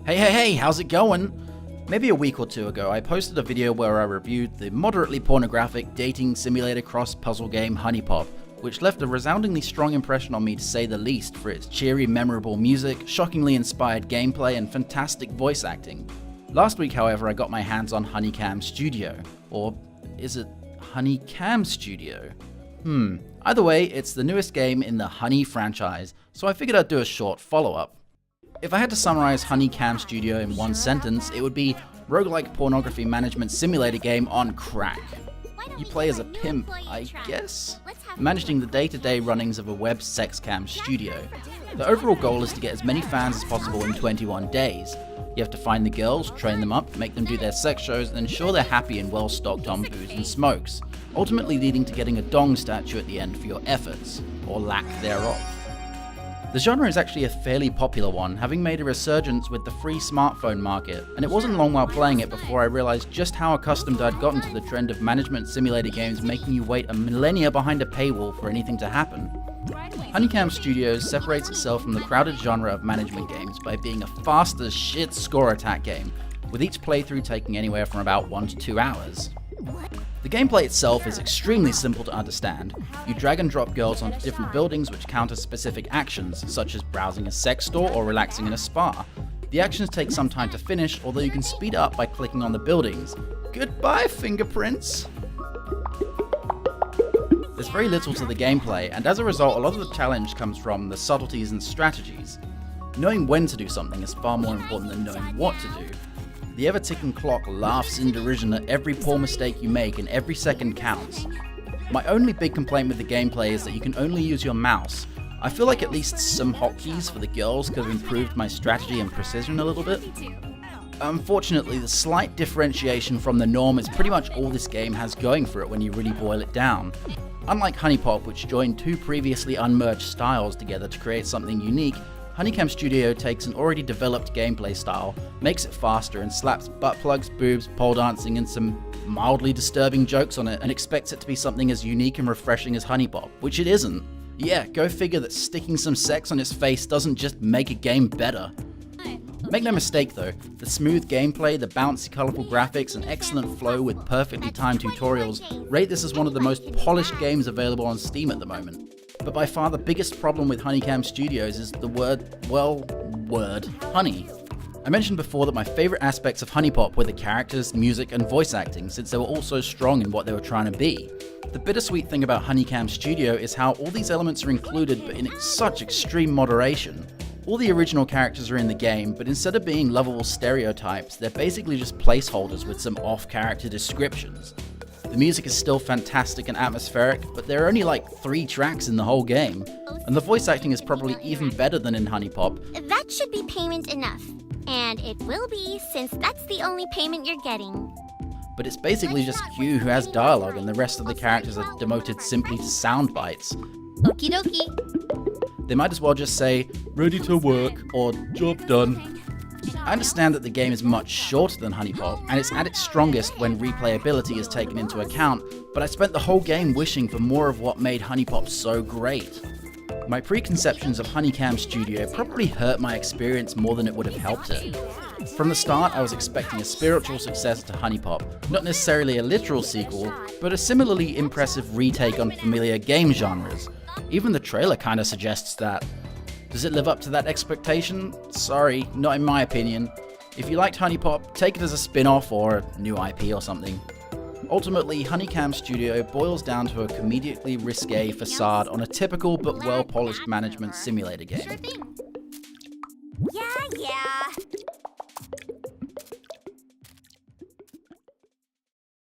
Hey, how's it going? Maybe a week or two ago, I posted a video where I reviewed the moderately pornographic dating simulator cross-puzzle game HuniePop, which left a resoundingly strong impression on me to say the least for its cheery, memorable music, shockingly inspired gameplay, and fantastic voice acting. Last week, however, I got my hands on HunieCam Studio. Or is it HunieCam Studio? Either way, it's the newest game in the Honey franchise, so I figured I'd do a short follow-up. If I had to summarize HunieCam Studio in one sentence, it would be roguelike pornography management simulator game on crack. You play as a pimp, I guess, managing the day-to-day runnings of a web sex cam studio. The overall goal is to get as many fans as possible in 21 days. You have to find the girls, train them up, make them do their sex shows, and ensure they're happy and well stocked on booze and smokes, ultimately leading to getting a dong statue at the end for your efforts, or lack thereof. The genre is actually a fairly popular one, having made a resurgence with the free smartphone market, and it wasn't long while playing it before I realized just how accustomed I'd gotten to the trend of management simulator games making you wait a millennia behind a paywall for anything to happen. HunieCam Studios separates itself from the crowded genre of management games by being a fast as shit score attack game, with each playthrough taking anywhere from about 1 to 2 hours. The gameplay itself is extremely simple to understand. You drag and drop girls onto different buildings which counter specific actions, such as browsing a sex store or relaxing in a spa. The actions take some time to finish, although you can speed up by clicking on the buildings. Goodbye, fingerprints! There's very little to the gameplay, and as a result, a lot of the challenge comes from the subtleties and strategies. Knowing when to do something is far more important than knowing what to do. The ever-ticking clock laughs in derision at every poor mistake you make, and every second counts. My only big complaint with the gameplay is that you can only use your mouse. I feel like at least some hotkeys for the girls could have improved my strategy and precision a little bit. Unfortunately, the slight differentiation from the norm is pretty much all this game has going for it when you really boil it down. Unlike HuniePop, which joined two previously unmerged styles together to create something unique, HunieCam Studio takes an already developed gameplay style, makes it faster, and slaps butt plugs, boobs, pole dancing, and some mildly disturbing jokes on it, and expects it to be something as unique and refreshing as HuniePop, which it isn't. Yeah, go figure that sticking some sex on its face doesn't just make a game better. Make no mistake though, the smooth gameplay, the bouncy colourful graphics, and excellent flow with perfectly timed tutorials rate this as one of the most polished games available on Steam at the moment. But by far the biggest problem with HunieCam Studios is the word honey. I mentioned before that my favourite aspects of HuniePop were the characters, music, and voice acting, since they were all so strong in what they were trying to be. The bittersweet thing about HunieCam Studio is how all these elements are included, but in such extreme moderation. All the original characters are in the game, but instead of being lovable stereotypes, they're basically just placeholders with some off-character descriptions. The music is still fantastic and atmospheric, but there are only like 3 tracks in the whole game, and the voice acting is probably even better than in HuniePop. That should be payment enough, and it will be since that's the only payment you're getting. But it's basically just Hugh who has dialogue, and the rest of the characters are demoted simply to sound bites. Okie dokie. They might as well just say, ready to work, or job done. I understand that the game is much shorter than HuniePop, and it's at its strongest when replayability is taken into account, but I spent the whole game wishing for more of what made HuniePop so great. My preconceptions of HunieCam Studio probably hurt my experience more than it would have helped it. From the start, I was expecting a spiritual successor to HuniePop, not necessarily a literal sequel, but a similarly impressive retake on familiar game genres. Even the trailer kinda suggests that. Does it live up to that expectation? Sorry, not in my opinion. If you liked HuniePop, take it as a spin-off or a new IP or something. Ultimately, HunieCam Studio boils down to a comedically risque facade on a typical but well-polished management simulator game. Yeah.